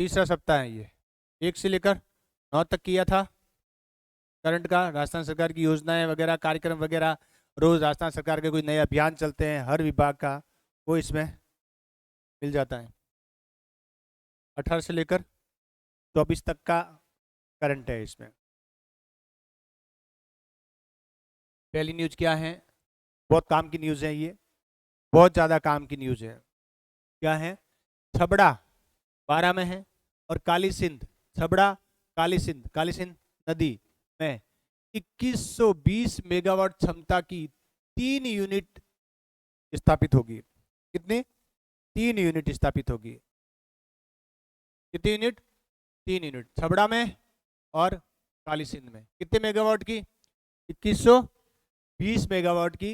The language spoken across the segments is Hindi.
तीसरा सप्ताह है ये, 1 से लेकर 9 तक किया था करंट का, राजस्थान सरकार की योजनाएं वगैरह, कार्यक्रम वगैरह, रोज राजस्थान सरकार के कोई नए अभियान चलते हैं हर विभाग का, वो इसमें मिल जाता है। 18 से लेकर 24 तक का करंट है इसमें। पहली न्यूज क्या है, बहुत काम की न्यूज है ये, बहुत ज्यादा काम की न्यूज है। क्या है, छबड़ा 12 में है और काली सिंध, छबड़ा काली सिंध नदी में 2120 मेगावाट क्षमता की 3 यूनिट स्थापित होगी। कितनी? 3 यूनिट स्थापित होगी। कितनी यूनिट? 3 यूनिट, छबड़ा में और काली सिंध में। कितने मेगावाट की? 2120 मेगावाट की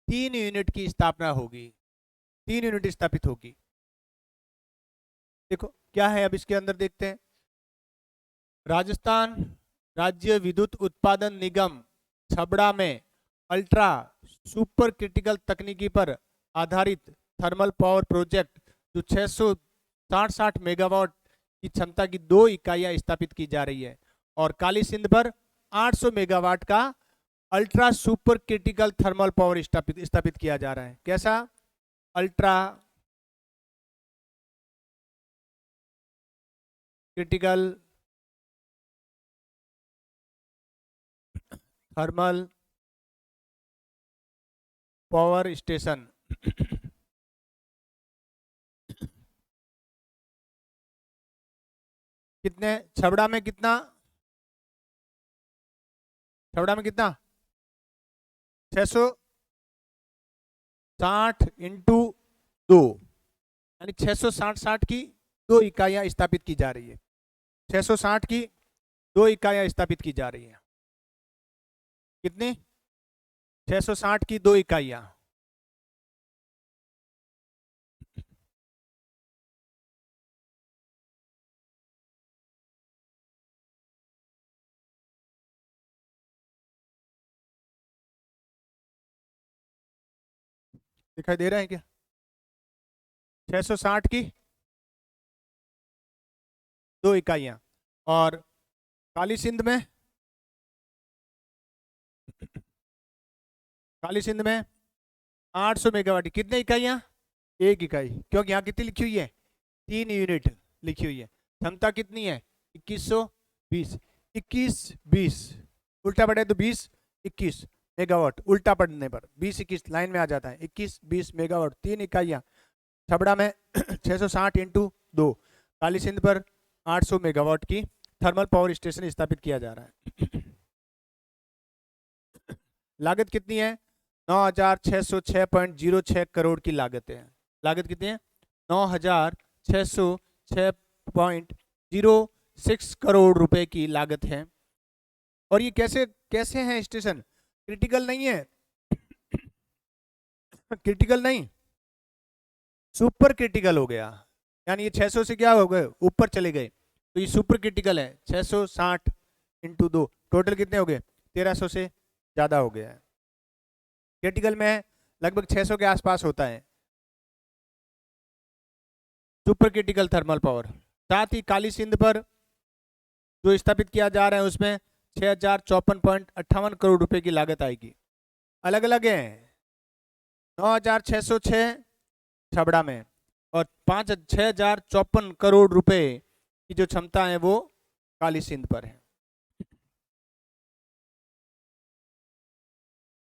3 यूनिट की स्थापना होगी, 3 यूनिट स्थापित होगी। देखो क्या है, अब इसके अंदर देखते हैं। राजस्थान राज्य विद्युत उत्पादन निगम छबड़ा में अल्ट्रा सुपर क्रिटिकल तकनीकी पर आधारित थर्मल पावर प्रोजेक्ट जो 660 मेगावाट की क्षमता की 2 इकाइयां स्थापित की जा रही है, और काली सिंध पर 800 मेगावाट का ultra super critical thermal power स्थापित किया जा रहा है। कैसा? Ultra critical thermal power station. कितने? छबड़ा में कितना? छबड़ा में कितना? 660 इंटू 2, यानी 660 की 2 इकाइयां स्थापित की जा रही है। 660 की 2 इकाइयां स्थापित की जा रही है। कितनी? 660 की 2 इकाइयां। दिखाई दे रहा है क्या? 660 की 2 इकाइयां, और काली सिंध में, काली सिंध में 800 मेगावाट। कितने इकाइयां? 1 इकाई, क्योंकि यहाँ कितनी लिखी हुई है? 3 यूनिट लिखी हुई है। क्षमता कितनी है? 2120। 2120 उल्टा पड़े तो 20-21 मेगावाट, उल्टा पड़ने पर 20-21 लाइन में आ जाता है। 21-20 मेगावाट 3 इकाइयां। छबड़ा में 660 इंटू 2, काली सिंध पर 800 मेगावाट की थर्मल पावर स्टेशन स्थापित किया जा रहा है। लागत कितनी है? 9606.06 करोड़ की लागत है। लागत कितनी है? 9606.06 करोड़ रुपए की लागत है। और ये कैसे कैसे है स्टेशन? क्रिटिकल नहीं है, क्रिटिकल नहीं, सुपर क्रिटिकल हो गया। यानी ये 600 से क्या हो गए? ऊपर चले गए, तो ये सुपर क्रिटिकल है। 660 इंटू 2, टोटल कितने हो गए? 1300 से ज्यादा हो गया है। क्रिटिकल में लगभग 600 के आसपास होता है सुपर क्रिटिकल थर्मल पावर। साथ ही काली सिंध पर जो स्थापित किया जा रहा है उसमें 6054.58 करोड़ रुपए की लागत आएगी। अलग अलग है, 9606 छबड़ा में, और 6054 करोड़ रुपए की जो क्षमता है वो काली सिंध पर है।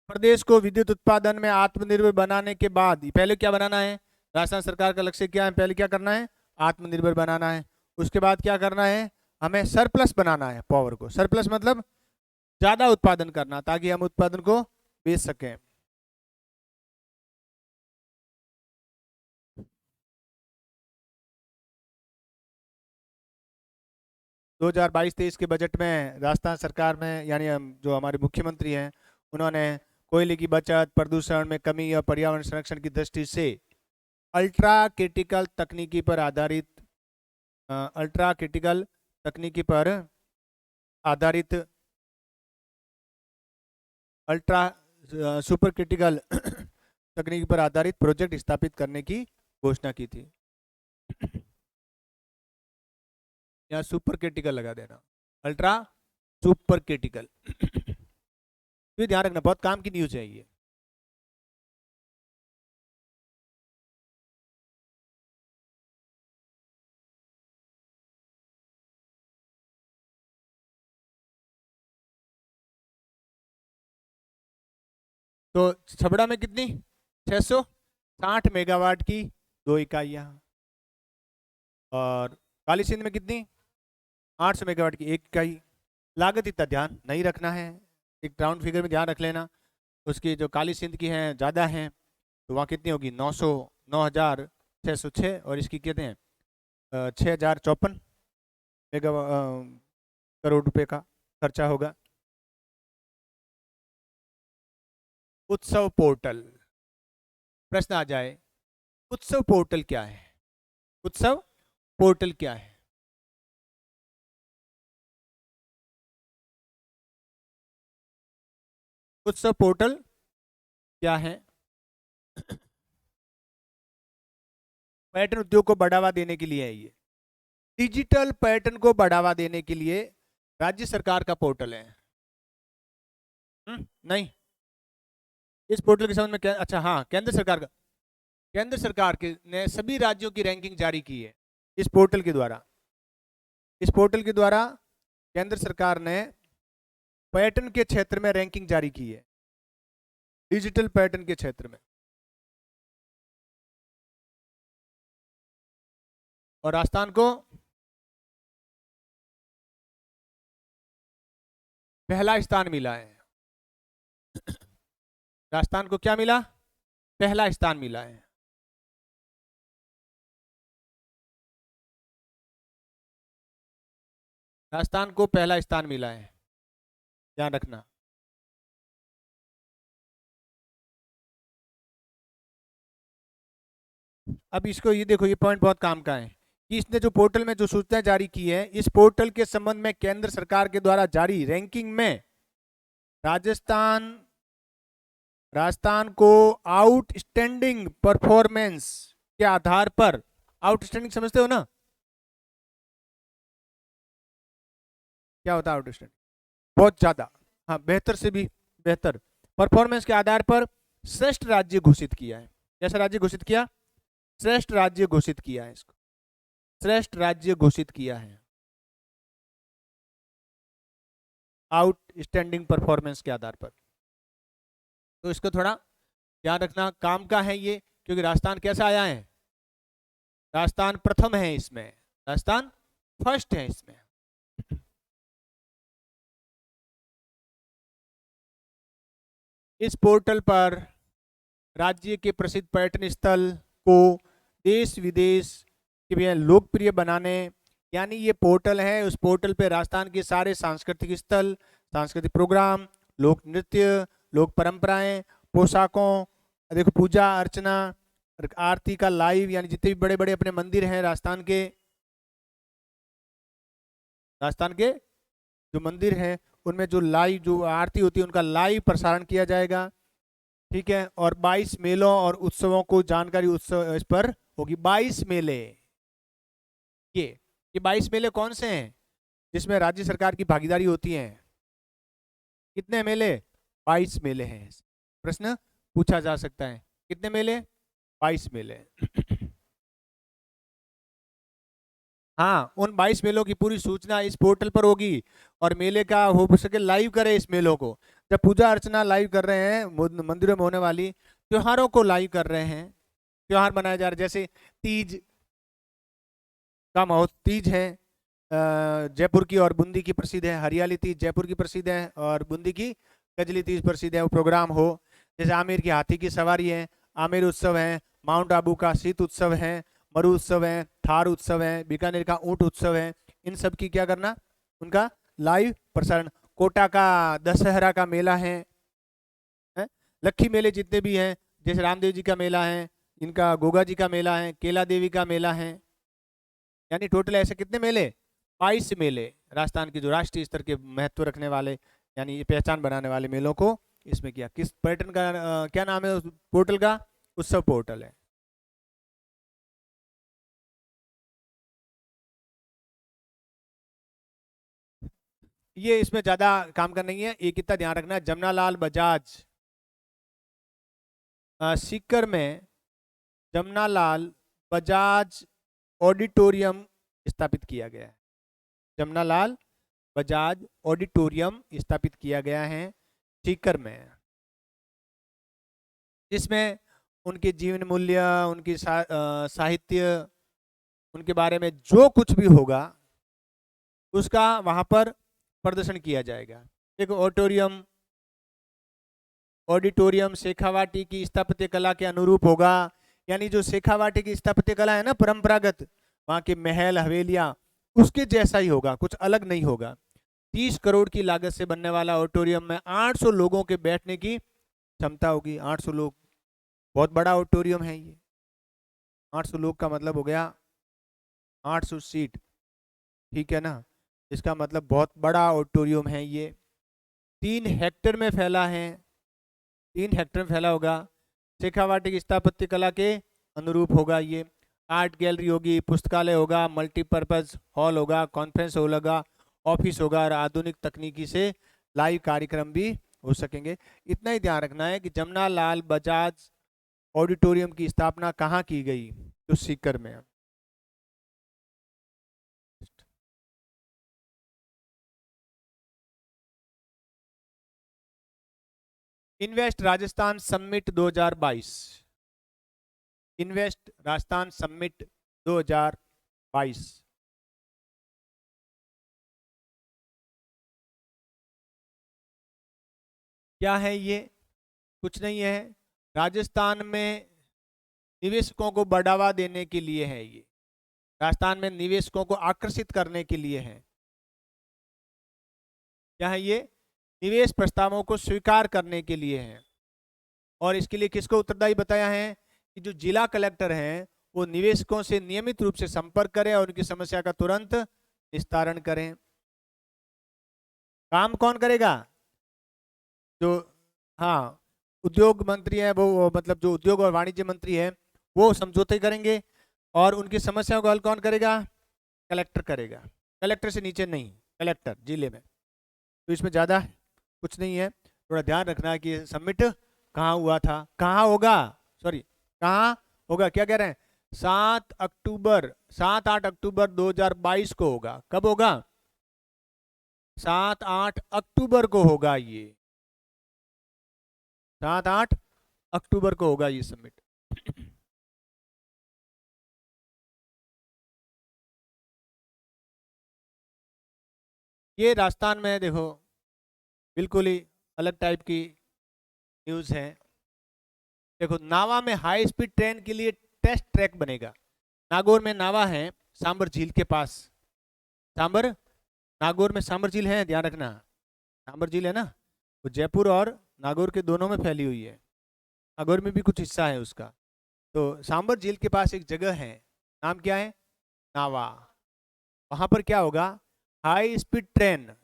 प्रदेश को विद्युत उत्पादन में आत्मनिर्भर बनाने के बाद, पहले क्या बनाना है? राजस्थान सरकार का लक्ष्य क्या है? पहले क्या करना है? आत्मनिर्भर बनाना है। उसके बाद क्या करना है? हमें सरप्लस बनाना है पावर को। सरप्लस मतलब ज्यादा उत्पादन करना, ताकि हम उत्पादन को बेच सकें। दो 2022-23 के बजट में राजस्थान सरकार में, यानी जो हमारे मुख्यमंत्री हैं, उन्होंने कोयले की बचत, प्रदूषण में कमी और पर्यावरण संरक्षण की दृष्टि से अल्ट्रा क्रिटिकल तकनीकी पर आधारित अल्ट्रा क्रिटिकल तकनीकी पर आधारित अल्ट्रा सुपर क्रिटिकल तकनीकी पर आधारित प्रोजेक्ट स्थापित करने की घोषणा की थी। या सुपर क्रिटिकल लगा देना, अल्ट्रा सुपर क्रिटिकल। तो ध्यान रखना, बहुत काम की न्यूज है ये। तो छबड़ा में कितनी, 660 मेगावाट की 2 इकाइयां, और काली सिंध में कितनी, 800 मेगावाट की 1 इकाई। लागत इतना ध्यान नहीं रखना है, एक राउंड फिगर में ध्यान रख लेना। उसकी जो काली सिंध की है ज़्यादा है, तो वहाँ कितनी होगी, 9,0606, और इसकी कितने हैं 6,054 मेगा करोड़ रुपए का खर्चा होगा। उत्सव पोर्टल, प्रश्न आ जाए, उत्सव पोर्टल क्या है, उत्सव पोर्टल क्या है? उत्सव पोर्टल क्या है? पर्यटन उद्योग को बढ़ावा देने के लिए है ये, डिजिटल पर्यटन को बढ़ावा देने के लिए राज्य सरकार का पोर्टल है। नहीं, इस पोर्टल के संबंध में क्या, अच्छा हाँ, केंद्र सरकार का, केंद्र सरकार के ने सभी राज्यों की रैंकिंग जारी की है इस पोर्टल के द्वारा। इस पोर्टल के द्वारा केंद्र सरकार ने पर्यटन के क्षेत्र में रैंकिंग जारी की है, डिजिटल पर्यटन के क्षेत्र में। और राजस्थान को पहला स्थान मिला है। राजस्थान को क्या मिला, पहला स्थान मिला है। राजस्थान को पहला स्थान मिला है, ध्यान रखना। अब इसको ये देखो, ये पॉइंट बहुत काम का है कि इसने जो पोर्टल में जो सूचना जारी की है, इस पोर्टल के संबंध में केंद्र सरकार के द्वारा जारी रैंकिंग में राजस्थान राजस्थान को आउटस्टैंडिंग परफॉर्मेंस के आधार पर, आउटस्टैंडिंग समझते हो ना, क्या होता है आउटस्टैंडिंग, बहुत ज्यादा, हाँ बेहतर से भी बेहतर परफॉर्मेंस के आधार पर श्रेष्ठ राज्य घोषित किया है। कैसा राज्य घोषित किया, श्रेष्ठ राज्य घोषित किया है, इसको श्रेष्ठ राज्य घोषित किया है आउटस्टैंडिंग परफॉर्मेंस के आधार पर। तो इसको थोड़ा ध्यान रखना, काम का है ये, क्योंकि राजस्थान कैसा आया है, राजस्थान प्रथम है इसमें, राजस्थान फर्स्ट है इसमें। इस पोर्टल पर राज्य के प्रसिद्ध पर्यटन स्थल को देश विदेश के भी लोकप्रिय बनाने, यानी ये पोर्टल है, उस पोर्टल पे राजस्थान के सारे सांस्कृतिक स्थल, सांस्कृतिक प्रोग्राम, लोक नृत्य, लोक परंपराएं, पोशाकों, देखो पूजा अर्चना, आरती का लाइव, यानी जितने भी बड़े बड़े अपने मंदिर हैं राजस्थान के जो मंदिर हैं उनमें जो लाइव जो आरती होती है उनका लाइव प्रसारण किया जाएगा, ठीक है। और 22 मेलों और उत्सवों को जानकारी उत्सव इस पर होगी। 22 मेले, ये 22 मेले कौन से हैं जिसमें राज्य सरकार की भागीदारी होती है, कितने मेले, 22 मेले हैं। प्रश्न पूछा जा सकता है, कितने मेले, 22 मेले। हाँ, उन 22 मेलों की पूरी सूचना इस पोर्टल पर होगी, और मेले का हो सके लाइव करें इस मेलों को, जब पूजा अर्चना लाइव कर रहे हैं, मंदिरों में होने वाली त्योहारों को लाइव कर रहे हैं, त्योहार मनाए जा रहे, जैसे तीज का महोत्सव, तीज है जयपुर की और बूंदी की प्रसिद्ध है, हरियाली तीज जयपुर की प्रसिद्ध है और बूंदी की कजली तीज प्रसिद्ध है, वो प्रोग्राम हो। जैसे आमेर की हाथी की सवारी है, आमेर उत्सव है, माउंट आबू का शीत उत्सव है, मरु उत्सव है, थार उत्सव है, बीकानेर का ऊंट उत्सव है, इन सब की क्या करना, उनका लाइव प्रसारण। कोटा का दशहरा का मेला है? लक्खी मेले जितने भी हैं, जैसे रामदेव जी का मेला है, इनका गोगा जी का मेला है, केला देवी का मेला है, यानी टोटल ऐसे कितने मेले, 22 मेले राजस्थान के जो राष्ट्रीय स्तर के महत्व रखने वाले, यानी ये पहचान बनाने वाले मेलों को इसमें किया। किस पर्यटन का क्या नाम है उस पोर्टल का, उत्सव पोर्टल है। ये इसमें ज्यादा काम का नहीं है, एक इतना ध्यान रखना है, जमनालाल बजाज सीकर में जमनालाल बजाज ऑडिटोरियम स्थापित किया गया है। जमनालाल बजाज ऑडिटोरियम स्थापित किया गया है सीकर में, जिसमें उनके जीवन मूल्य, उनकी साहित्य, उनके बारे में जो कुछ भी होगा उसका वहां पर प्रदर्शन किया जाएगा। देखो ऑडिटोरियम शेखावाटी की स्थापत्य कला के अनुरूप होगा, यानी जो शेखावाटी की स्थापत्य कला है ना परंपरागत, वहां के महल हवेलियां उसके जैसा ही होगा, कुछ अलग नहीं होगा। 30 करोड़ की लागत से बनने वाला ऑडिटोरियम में 800 लोगों के बैठने की क्षमता होगी। 800 लोग, बहुत बड़ा ऑडिटोरियम है ये। 800 लोग का मतलब हो गया 800 सीट, ठीक है ना, इसका मतलब बहुत बड़ा ऑडिटोरियम है ये। 3 हेक्टेयर में फैला है, 3 हेक्टेयर में फैला होगा। शेखावाटी की स्थापत्य कला के अनुरूप होगा ये। आर्ट गैलरी होगी, पुस्तकालय होगा, मल्टीपर्पज हॉल होगा, कॉन्फ्रेंस हॉल होगा, ऑफिस होगा और आधुनिक तकनीकी से लाइव कार्यक्रम भी हो सकेंगे। इतना ही ध्यान रखना है कि जमनालाल बजाज ऑडिटोरियम की स्थापना कहाँ की गई, तो सीकर में। Invest Rajasthan summit 2022, invest Rajasthan summit 2022 क्या है ये? कुछ नहीं है, राजस्थान में निवेशकों को बढ़ावा देने के लिए है ये। राजस्थान में निवेशकों को आकर्षित करने के लिए है। क्या है ये? निवेश प्रस्तावों को स्वीकार करने के लिए है। और इसके लिए किसको उत्तरदायी बताया है कि जो जिला कलेक्टर हैं वो निवेशकों से नियमित रूप से संपर्क करें और उनकी समस्या का तुरंत निस्तारण करें। काम कौन करेगा? जो, हाँ, उद्योग मंत्री है वो मतलब जो उद्योग और वाणिज्य मंत्री है वो समझौते करेंगे, और उनकी समस्याओं का हल कौन करेगा? कलेक्टर करेगा। कलेक्टर से नीचे नहीं, कलेक्टर जिले में। तो इसमें ज्यादा कुछ नहीं है, थोड़ा ध्यान रखना है कि समिट कहाँ हुआ था, कहाँ होगा, सॉरी कहाँ होगा, क्या कह रहे हैं, 7-8 अक्टूबर 2022 को होगा। कब होगा? 7-8 अक्टूबर को होगा ये, 7-8 अक्टूबर को होगा ये समिट। ये राजस्थान में देखो बिल्कुल ही अलग टाइप की न्यूज़ है। देखो, नावा में हाई स्पीड ट्रेन के लिए टेस्ट ट्रैक बनेगा। नागौर में नावा है, सांबर झील के पास। सांबर, नागौर में सांबर झील है, ध्यान रखना। सांबर झील है ना, वो जयपुर और नागौर के दोनों में फैली हुई है। नागौर में भी कुछ हिस्सा है उसका। तो सांबर झील के पास एक जगह है, नाम क्या है? नावा। वहां पर क्या होगा? हाई स्पीड ट्रेन,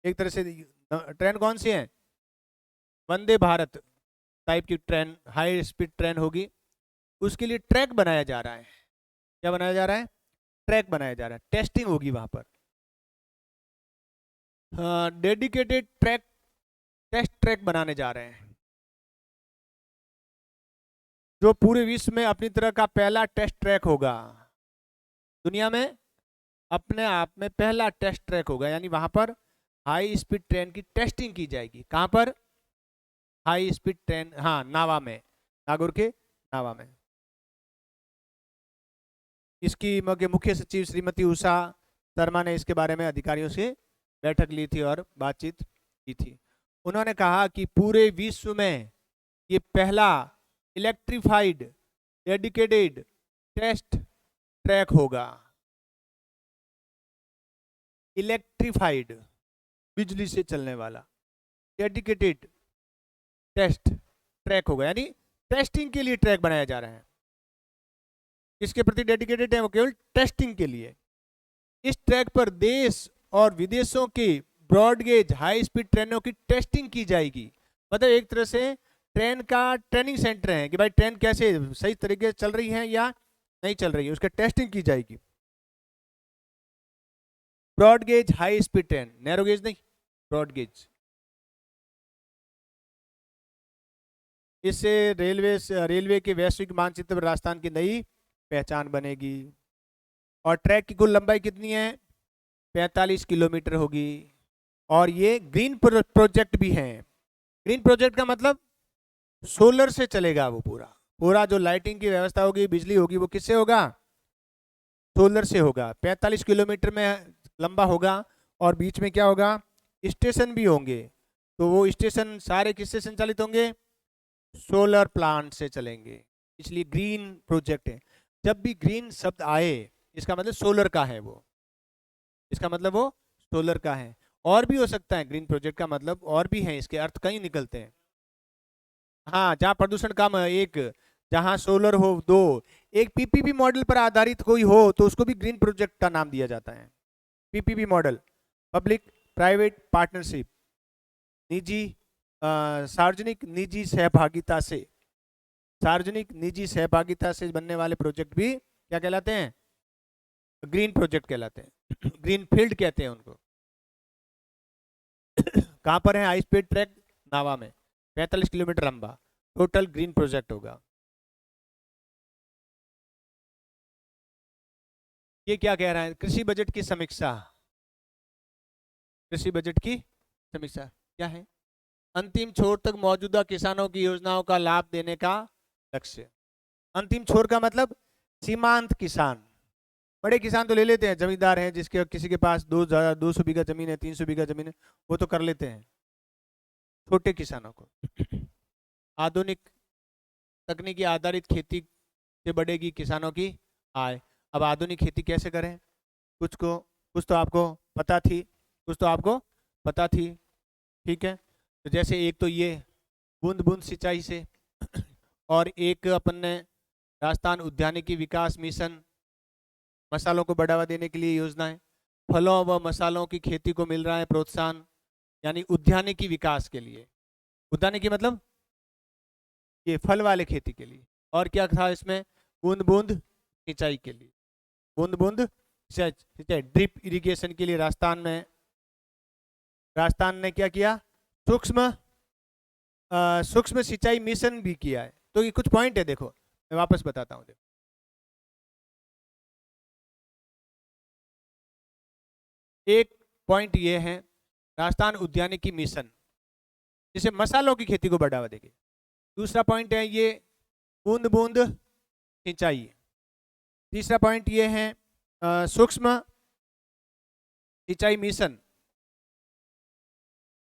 एक तरह से ट्रेन कौन सी है? वंदे भारत टाइप की ट्रेन, हाई स्पीड ट्रेन होगी। उसके लिए ट्रैक बनाया जा रहा है। क्या बनाया जा रहा है? ट्रैक बनाया जा रहा है, टेस्टिंग होगी वहां पर। डेडिकेटेड ट्रैक, टेस्ट ट्रैक बनाने जा रहे हैं, जो पूरे विश्व में अपनी तरह का पहला टेस्ट ट्रैक होगा। दुनिया में अपने आप में पहला टेस्ट ट्रैक होगा, यानी वहां पर हाई स्पीड ट्रेन की टेस्टिंग की जाएगी। कहां पर? हाई स्पीड ट्रेन, हाँ, नावा में, नागौर के नावा में। इसकी मुख्य सचिव श्रीमती उषा शर्मा ने इसके बारे में अधिकारियों से बैठक ली थी और बातचीत की थी। उन्होंने कहा कि पूरे विश्व में ये पहला इलेक्ट्रिफाइड डेडिकेटेड टेस्ट ट्रैक होगा। इलेक्ट्रिफाइड, बिजली से चलने वाला डेडिकेटेड टेस्ट ट्रैक होगा, यानी टेस्टिंग के लिए ट्रैक बनाया जा रहा है। किसके प्रति डेडिकेटेड है? वो केवल टेस्टिंग के लिए। इस ट्रैक पर देश और विदेशों की ब्रॉडगेज हाई स्पीड ट्रेनों की टेस्टिंग की जाएगी। मतलब एक तरह से ट्रेन का ट्रेनिंग सेंटर है कि भाई ट्रेन कैसे सही तरीके से चल रही है या नहीं चल रही है, उसका टेस्टिंग की जाएगी। Broad gauge high speed train, narrow gauge नहीं, ब्रॉड गेज। इससे रेलवे के वैश्विक मानचित्र पर राजस्थान की नई पहचान बनेगी। और ट्रैक की कुल लंबाई कितनी है? 45 किलोमीटर होगी। और ये ग्रीन प्रोजेक्ट भी है। ग्रीन प्रोजेक्ट का मतलब सोलर से चलेगा वो पूरा पूरा, जो लाइटिंग की व्यवस्था होगी, बिजली होगी, वो किससे होगा? सोलर से होगा। 45 किलोमीटर में लंबा होगा और बीच में क्या होगा? स्टेशन भी होंगे। तो वो स्टेशन सारे किससे संचालित होंगे? सोलर प्लांट से चलेंगे, इसलिए ग्रीन प्रोजेक्ट है। जब भी ग्रीन शब्द आए इसका मतलब सोलर का है वो, इसका मतलब वो सोलर का है। और भी हो सकता है ग्रीन प्रोजेक्ट का मतलब, और भी है, इसके अर्थ कई निकलते हैं। हाँ, जहाँ प्रदूषण कम है एक, जहाँ सोलर हो दो, एक पीपीपी मॉडल पर आधारित कोई हो तो उसको भी ग्रीन प्रोजेक्ट का नाम दिया जाता है। PPP model, public private partnership, निजी सार्वजनिक निजी सहभागिता से, सार्वजनिक निजी सहभागिता से बनने वाले प्रोजेक्ट भी क्या कहलाते हैं? ग्रीन प्रोजेक्ट कहलाते हैं। ग्रीन फील्ड कहते हैं उनको। कहाँ पर है? हाई स्पीड ट्रैक नावा में, 45 किलोमीटर लंबा, टोटल ग्रीन प्रोजेक्ट होगा। ये क्या कह रहा है? कृषि बजट की समीक्षा, कृषि बजट की समीक्षा क्या है? अंतिम छोर तक मौजूदा किसानों की योजनाओं का लाभ देने का लक्ष्य। अंतिम छोर का मतलब सीमांत किसान। बड़े किसान तो ले लेते हैं, जमींदार हैं जिसके किसी के पास 200 बीघा जमीन है, 300 बीघा जमीन है, वो तो कर लेते हैं। छोटे किसानों को आधुनिक तकनीकी आधारित खेती से बढ़ेगी किसानों की आय। अब आधुनिक खेती कैसे करें? कुछ तो आपको पता थी, कुछ तो आपको पता थी, ठीक है। तो जैसे एक तो ये बूंद बूंद सिंचाई से, और एक अपन ने राजस्थान उद्यानिकी विकास मिशन, मसालों को बढ़ावा देने के लिए योजनाएं, फलों व मसालों की खेती को मिल रहा है प्रोत्साहन, यानी उद्यानिकी विकास के लिए। उद्यानिकी मतलब ये फल वाले खेती के लिए। और क्या था इसमें? बूंद बूंद सिंचाई के लिए, बूंद बूंद सिंचाई, ड्रिप इरिगेशन के लिए राजस्थान ने क्या किया? सूक्ष्म सूक्ष्म सिंचाई मिशन भी किया है। तो ये कुछ पॉइंट है, देखो मैं वापस बताता हूँ। एक पॉइंट ये है राजस्थान उद्यानिकी मिशन, जिसे मसालों की खेती को बढ़ावा देगी। दूसरा पॉइंट है ये बूंद बूंद सिंचाई। तीसरा पॉइंट ये है सूक्ष्म सिंचाई मिशन।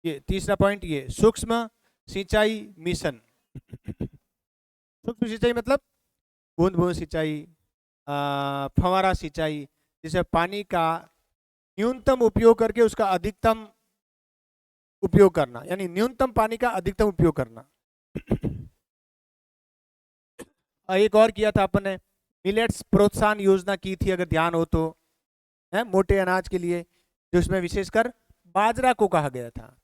ये तीसरा पॉइंट, ये सूक्ष्म सिंचाई मिशन। सूक्ष्म सिंचाई मतलब बूंद बूंद सिंचाई, फव्वारा सिंचाई, जिसे पानी का न्यूनतम उपयोग करके उसका अधिकतम उपयोग करना, यानी न्यूनतम पानी का अधिकतम उपयोग करना। एक और किया था अपन ने, मिलेट्स प्रोत्साहन योजना की थी, अगर ध्यान हो तो, है मोटे अनाज के लिए, जिसमें विशेषकर बाजरा को कहा गया था।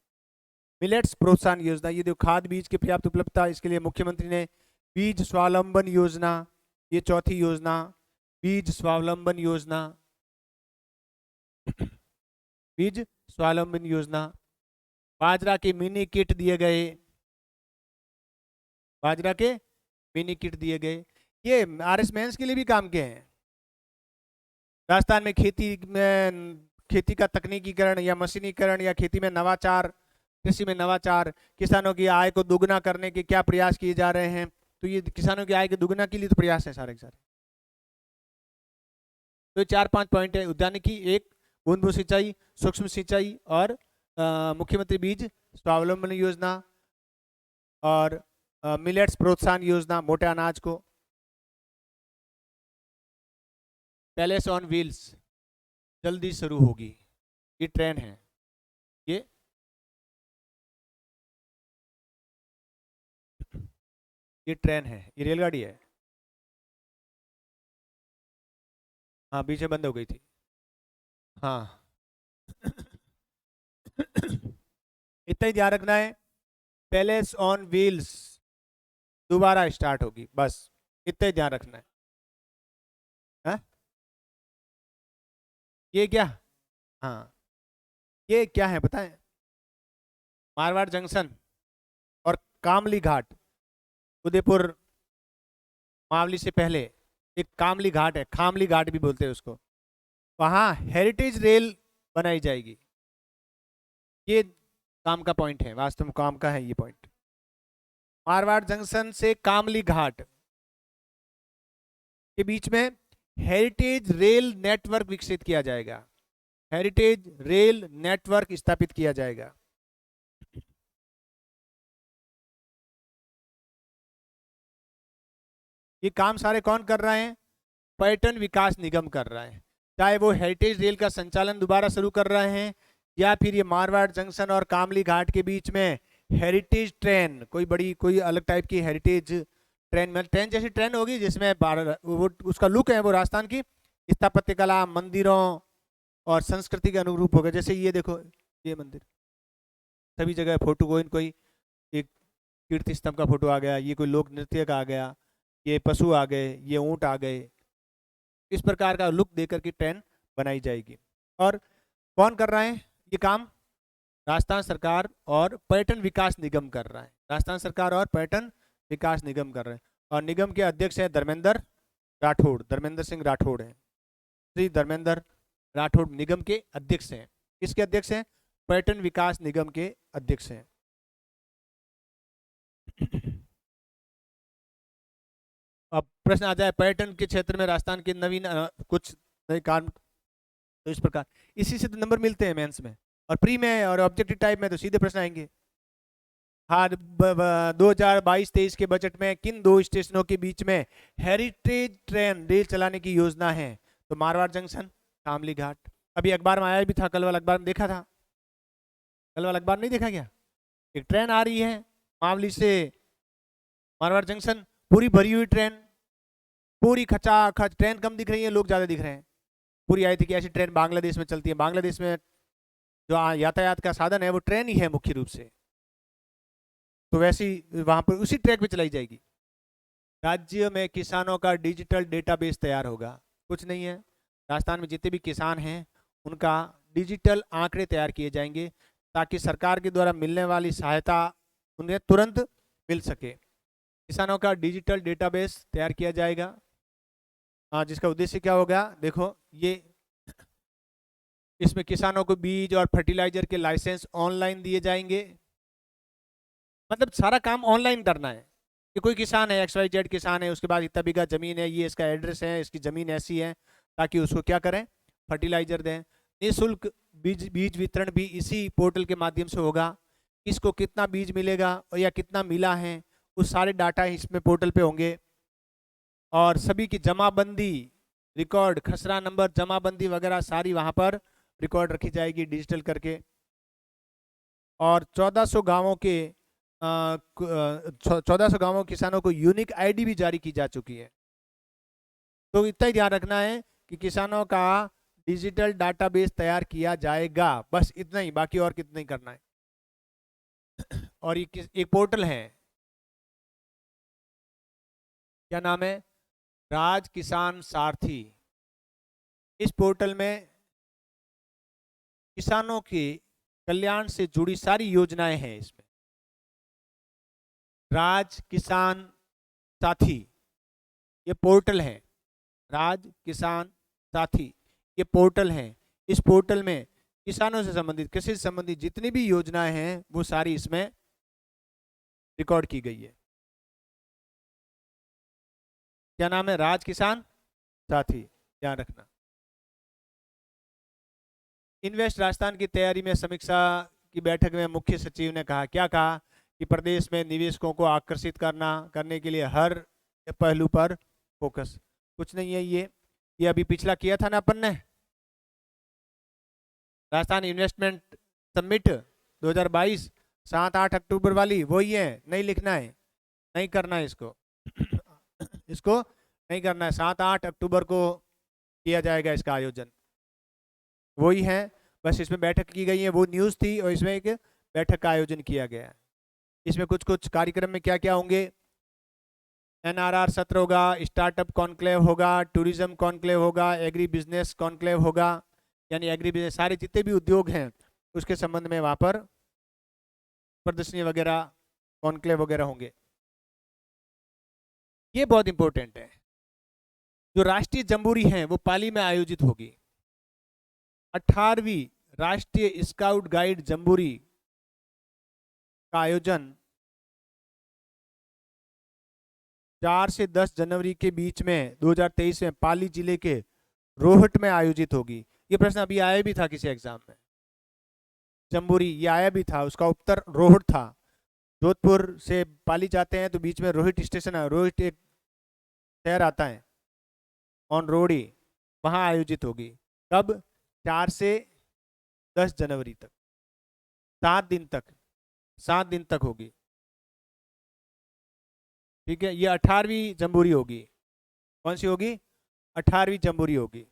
मिलेट्स प्रोत्साहन योजना, ये जो खाद बीज की पर्याप्त उपलब्धता, इसके लिए मुख्यमंत्री ने बीज स्वावलंबन योजना, ये चौथी योजना, बीज स्वावलंबन योजना, बीज स्वावलंबन योजना। बाजरा के मिनी किट दिए गए, बाजरा के मिनी किट दिए गए। ये आरएस मेंस के लिए भी काम के हैं। राजस्थान में खेती का तकनीकीकरण या मशीनीकरण या खेती में नवाचार, कृषि में नवाचार, किसानों की आय को दोगुना करने के क्या प्रयास किए जा रहे हैं? तो ये किसानों की आय के दोगुना के लिए तो प्रयास है सारे के सारे। तो 4-5 पॉइंट है उद्यानिकी, एक बूंद बूंद सिंचाई, सूक्ष्म सिंचाई, और मुख्यमंत्री बीज स्वावलंबन योजना, और मिलेट्स प्रोत्साहन योजना, मोटे अनाज को। पैलेस ऑन व्हील्स जल्दी शुरू होगी, ये ट्रेन है, ये ट्रेन है, ये रेलगाड़ी है। हाँ, बीच में बंद हो गई थी। हाँ। इतना ही ध्यान रखना है, पैलेस ऑन व्हील्स दोबारा स्टार्ट होगी, बस इतना ही ध्यान रखना है। हा? ये क्या हाँ, ये क्या है बताएं? मारवाड़ जंक्शन और कामली घाट, उदयपुर मावली से पहले एक कामली घाट है, खामली घाट भी बोलते हैं उसको, वहां हेरिटेज रेल बनाई जाएगी। ये काम का पॉइंट है, वास्तव में काम का है ये पॉइंट। मारवाड़ जंक्शन से कामली घाट के बीच में हेरिटेज रेल नेटवर्क विकसित किया जाएगा, हेरिटेज रेल नेटवर्क स्थापित किया जाएगा। ये काम सारे कौन कर रहे हैं? पर्यटन विकास निगम कर रहा है, चाहे वो हेरिटेज रेल का संचालन दोबारा शुरू कर रहे हैं या फिर ये मारवाड़ जंक्शन और कामली घाट के बीच में हेरिटेज ट्रेन, कोई बड़ी कोई अलग टाइप की हेरिटेज ट्रेन में ट्रेन जैसी ट्रेन होगी जिसमें वो उसका लुक है वो राजस्थान की स्थापत्य कला, मंदिरों और संस्कृति के अनुरूप होगा। जैसे ये देखो, ये मंदिर, सभी जगह फोटो कोई एक कीर्ति स्तंभ का फोटो आ गया, ये कोई लोक नृत्य का आ गया, ये पशु आ गए, ये ऊंट आ गए, इस प्रकार का लुक देकर के ट्रेन बनाई जाएगी। और कौन कर रहा है ये काम? राजस्थान सरकार और पर्यटन विकास निगम कर रहा है, राजस्थान सरकार और पर्यटन विकास निगम कर रहे हैं। और निगम के अध्यक्ष है धर्मेंद्र राठौड़, धर्मेंद्र सिंह राठौड़ है, श्री धर्मेंद्र राठौड़ निगम के अध्यक्ष हैं। किसके अध्यक्ष हैं? पर्यटन विकास निगम के अध्यक्ष हैं। अब प्रश्न आ जाए पर्यटन के क्षेत्र में राजस्थान के नवीन कुछ नए काम, तो इस प्रकार इसी से तो नंबर मिलते हैं मेंस में, और प्री में और ऑब्जेक्टिव टाइप में तो सीधे प्रश्न आएंगे। हाँ, 2022-23 के बजट में किन दो स्टेशनों के बीच में हेरिटेज ट्रेन रेल चलाने की योजना है? तो मारवाड़ जंक्शन, कामली घाट। अभी अखबार में आया भी था, कल वाला अखबार में देखा था, कल वाला अखबार नहीं देखा क्या? एक ट्रेन आ रही है मावली से मारवाड़ जंक्शन, पूरी भरी हुई ट्रेन, पूरी खचाखच ट्रेन, कम दिख रही है, लोग ज्यादा दिख रहे हैं। पूरी आई थी कि ऐसी ट्रेन बांग्लादेश में चलती है, बांग्लादेश में जो यातायात का साधन है वो ट्रेन ही है मुख्य रूप से, तो वैसी वहां पर उसी ट्रैक पे चलाई जाएगी। राज्य में किसानों का डिजिटल डेटाबेस तैयार होगा, कुछ नहीं है, राजस्थान में जितने भी किसान हैं उनका डिजिटल आंकड़े तैयार किए जाएंगे ताकि सरकार के द्वारा मिलने वाली सहायता उन्हें तुरंत मिल सके। किसानों का डिजिटल डेटाबेस तैयार किया जाएगा, जिसका उद्देश्य क्या होगा? देखो, ये इसमें किसानों को बीज और फर्टिलाइजर के लाइसेंस ऑनलाइन दिए जाएंगे, मतलब सारा काम ऑनलाइन करना है कि कोई किसान है, XYZ किसान है, उसके बाद इतना बीघा जमीन है, ये इसका एड्रेस है, इसकी जमीन ऐसी है, ताकि उसको क्या करें? फर्टिलाइजर दें। निःशुल्क बीज वितरण भी इसी पोर्टल के माध्यम से होगा, किसको कितना बीज मिलेगा और या कितना मिला है उस सारे डाटा इसमें पोर्टल पे होंगे। और सभी की जमाबंदी रिकॉर्ड, खसरा नंबर, जमाबंदी वगैरह सारी वहां पर रिकॉर्ड रखी जाएगी डिजिटल करके। और 1400 गांवों के 1400 गांवों किसानों को यूनिक आईडी भी जारी की जा चुकी है। तो इतना ही ध्यान रखना है कि किसानों का डिजिटल डाटाबेस तैयार किया जाएगा, बस इतना ही, बाकी और कितना ही करना है। और ये एक पोर्टल है, क्या नाम है? राज किसान सारथी। इस पोर्टल में किसानों के कल्याण से जुड़ी सारी योजनाएं हैं। इसमें राज किसान साथी ये पोर्टल है, राज किसान साथी ये पोर्टल है। इस पोर्टल में किसानों से संबंधित, कृषि से संबंधित जितनी भी योजनाएं हैं वो सारी इसमें रिकॉर्ड की गई है। क्या नाम है? राज किसान साथी, ध्यान रखना। इन्वेस्ट राजस्थान की तैयारी में समीक्षा की बैठक में मुख्य सचिव ने कहा, क्या कहा? कि प्रदेश में निवेशकों को आकर्षित करने के लिए हर पहलू पर फोकस। कुछ नहीं है, ये अभी पिछला किया था ना अपन ने, राजस्थान इन्वेस्टमेंट समिट 2022 7-8 अक्टूबर वाली, वही है, नहीं लिखना है, नहीं करना है इसको इसको नहीं करना है। 7-8 अक्टूबर को किया जाएगा इसका आयोजन, वही है, बस इसमें बैठक की गई है, वो न्यूज़ थी और इसमें एक बैठक का आयोजन किया गया है। इसमें कुछ कुछ कार्यक्रम में क्या क्या होंगे? NRR सत्र होगा, स्टार्टअप कॉन्क्लेव होगा, टूरिज्म कॉन्क्लेव होगा, एग्री बिजनेस कॉन्क्लेव होगा, यानी एग्री बिजनेस, सारे जितने भी उद्योग हैं उसके संबंध में वहां पर प्रदर्शनी वगैरह, कॉन्क्लेव वगैरह होंगे। ये बहुत इंपॉर्टेंट है। जो राष्ट्रीय जम्बूरी है वो पाली में आयोजित होगी। 18वीं राष्ट्रीय स्काउट गाइड जम्बूरी का आयोजन 4 से 10 जनवरी के बीच में 2023 में पाली जिले के रोहट में आयोजित होगी। ये प्रश्न अभी आया भी था किसी एग्जाम में, जम्बूरी ये आया भी था, उसका उत्तर रोहट था। जोधपुर से पाली जाते हैं तो बीच में रोहित स्टेशन है, रोहित एक शहर आता है ऑन रोड ही, वहां आयोजित होगी। कब? 4 से 10 जनवरी तक, 7 दिन तक होगी। ठीक है, ये 18वीं जम्बूरी होगी। कौन सी होगी? 18वीं जम्बूरी होगी,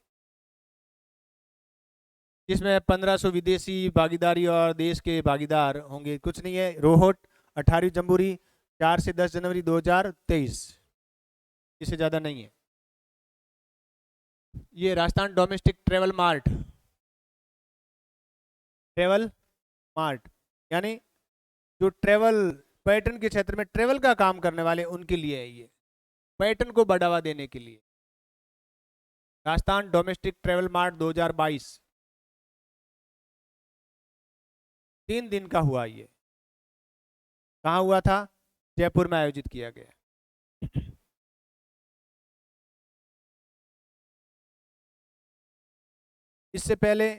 जिसमें 1500 विदेशी भागीदारी और देश के भागीदार होंगे। कुछ नहीं है, रोहट 18वीं जम्बूरी 4 से 10 जनवरी 2023, इससे ज्यादा नहीं है। ये राजस्थान डोमेस्टिक ट्रेवल मार्ट, यानी जो ट्रेवल, पर्यटन के क्षेत्र में ट्रेवल का काम करने वाले उनके लिए है, ये पर्यटन को बढ़ावा देने के लिए। राजस्थान डोमेस्टिक ट्रेवल मार्ट 2022 3 दिन का हुआ। ये कहाँ हुआ था? जयपुर में आयोजित किया गया। इससे पहले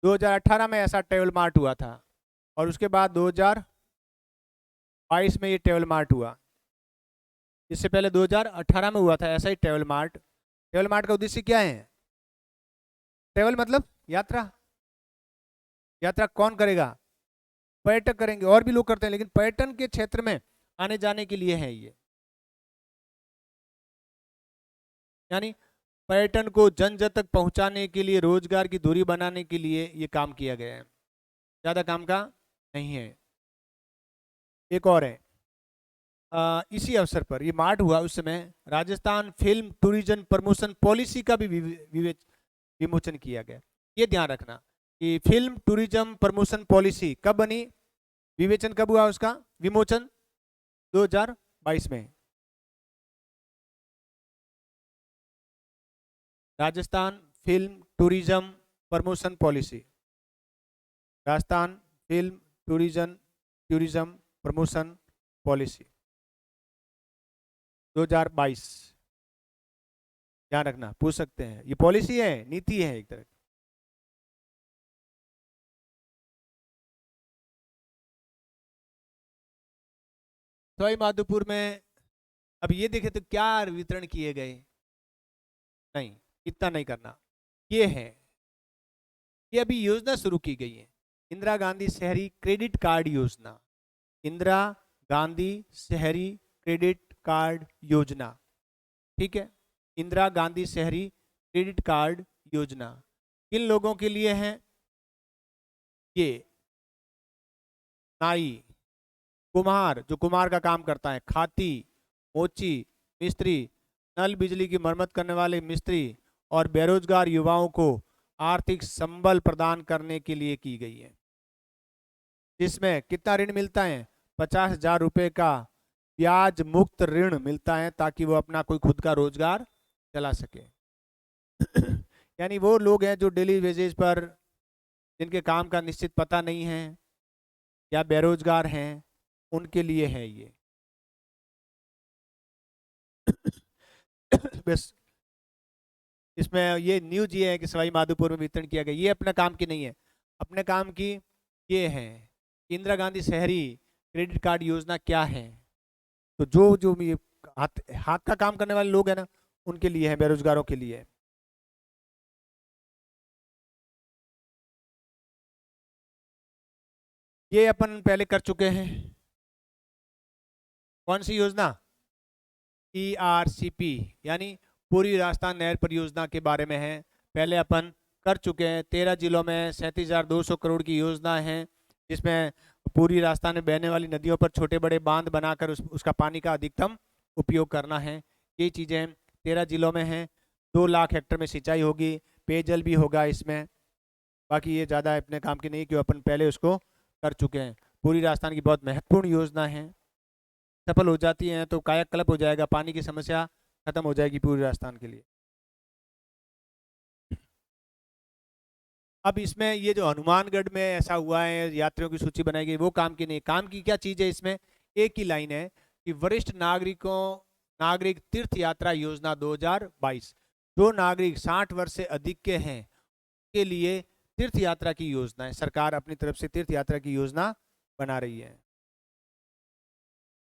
2018 में ऐसा ट्रेवल मार्ट हुआ था और उसके बाद 2022 में ये ट्रेवल मार्ट हुआ। इससे पहले 2018 में हुआ था ऐसा ही ट्रेवल मार्ट। ट्रेवल मार्ट का उद्देश्य क्या है? ट्रेवल मतलब यात्रा। यात्रा कौन करेगा? पर्यटक करेंगे, और भी लोग करते हैं, लेकिन पर्यटन के क्षेत्र में आने जाने के लिए है ये, यानी पर्यटन को जन जन तक पहुंचाने के लिए, रोजगार की दूरी बनाने के लिए ये काम किया गया है, ज्यादा काम का नहीं है। एक और है, इसी अवसर पर ये मार्ट हुआ, उस समय Rajasthan film tourism promotion policy का भी विमोचन किया गया। ये ध्यान रखना कि फिल्म टूरिज्म प्रमोशन पॉलिसी कब बनी, विवेचन कब हुआ उसका, विमोचन 2022 में। Rajasthan film tourism promotion policy, Rajasthan film tourism promotion policy 2022, ध्यान रखना, पूछ सकते हैं। ये पॉलिसी है, नीति है एक तरह की। सवाई माधोपुर में अब ये देखे तो क्या वितरण किए गए, नहीं, इतना नहीं करना। ये है, ये अभी योजना शुरू की गई है, इंदिरा गांधी शहरी क्रेडिट कार्ड योजना, इंदिरा गांधी शहरी क्रेडिट कार्ड योजना। ठीक है, इंदिरा गांधी शहरी क्रेडिट कार्ड योजना किन लोगों के लिए है? ये नाई, कुम्हार, जो कुम्हार का काम करता है, खाती, मोची, मिस्त्री, नल बिजली की मरम्मत करने वाले मिस्त्री और बेरोजगार युवाओं को आर्थिक संबल प्रदान करने के लिए की गई है। जिसमें कितना ऋण मिलता है? 50,000 रुपए का ब्याज मुक्त ऋण मिलता है, ताकि वो अपना कोई खुद का रोजगार चला सके। यानी वो लोग हैं जो डेली वेजेज पर, जिनके काम का निश्चित पता नहीं है या बेरोजगार हैं, उनके लिए है ये। बस इसमें ये न्यूज ये है कि सवाई माधोपुर में वितरण किया गया, ये अपना काम की नहीं है। अपने काम की ये है, इंदिरा गांधी शहरी क्रेडिट कार्ड योजना क्या है। तो जो जो ये हाथ का काम करने वाले लोग हैं ना, उनके लिए है, बेरोजगारों के लिए है। ये अपन पहले कर चुके हैं। कौन सी योजना? ERCP, यानी पूरी राजस्थान नहर परियोजना के बारे में है, पहले अपन कर चुके हैं। 13 जिलों में 37,200 करोड़ की योजना है, जिसमें पूरी राजस्थान में बहने वाली नदियों पर छोटे बड़े बांध बनाकर उसका पानी का अधिकतम उपयोग करना है। ये चीज़ें 13 जिलों में हैं। 2 लाख हेक्टेयर में सिंचाई होगी, पेयजल भी होगा इसमें, बाकी ये ज़्यादा अपने काम की नहीं, क्यों अपन पहले उसको कर चुके हैं। पूरी राजस्थान की बहुत महत्वपूर्ण योजना है, सफल हो जाती हैं तो कायाकल्प हो जाएगा, पानी की समस्या खत्म हो जाएगी पूरी राजस्थान के लिए। अब इसमें ये जो हनुमानगढ़ में ऐसा हुआ है, यात्रियों की सूची बनाई गई, वो काम की नहीं। काम की क्या चीज है इसमें? एक ही लाइन है कि वरिष्ठ नागरिक तीर्थ यात्रा योजना 2022। जो नागरिक 60 वर्ष से अधिक के हैं के लिए तीर्थ यात्रा की योजना है, सरकार अपनी तरफ से तीर्थ यात्रा की योजना बना रही है,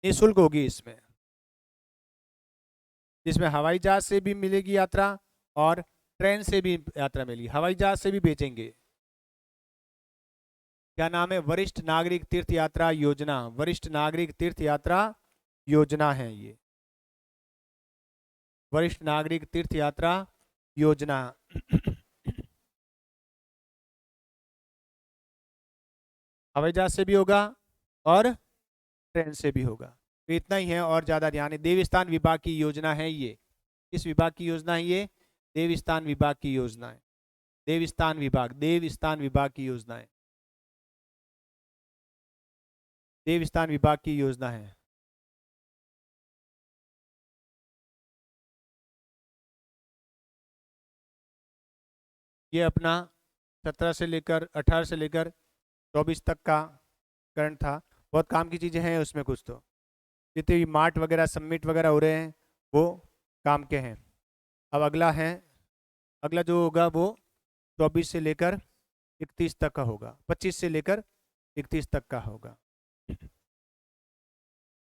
निःशुल्क होगी इसमें, जिसमें हवाई जहाज से भी मिलेगी यात्रा और ट्रेन से भी यात्रा मिलेगी। हवाई जहाज से भी भेजेंगे। क्या नाम है? वरिष्ठ नागरिक तीर्थ यात्रा योजना। वरिष्ठ नागरिक तीर्थ यात्रा योजना है ये, वरिष्ठ नागरिक तीर्थ यात्रा योजना। हवाई जहाज से भी होगा और ट्रेन से भी होगा। तो इतना ही है, और ज्यादा ध्यान है। देवस्थान विभाग की योजना है ये। किस विभाग की योजना है ये? देवस्थान विभाग की योजना है। देवस्थान विभाग की योजना है। देवस्थान विभाग की योजना है। ये अपना 17 से लेकर 18 से लेकर 24 तक का करंट था। बहुत काम की चीजें हैं उसमें कुछ तो, जितने भी मार्ट वगैरह सबमिट वगैरह हो रहे हैं वो काम के हैं। अब अगला जो होगा वो 24 से लेकर 31 तक का होगा, 25 से लेकर 31 तक का होगा।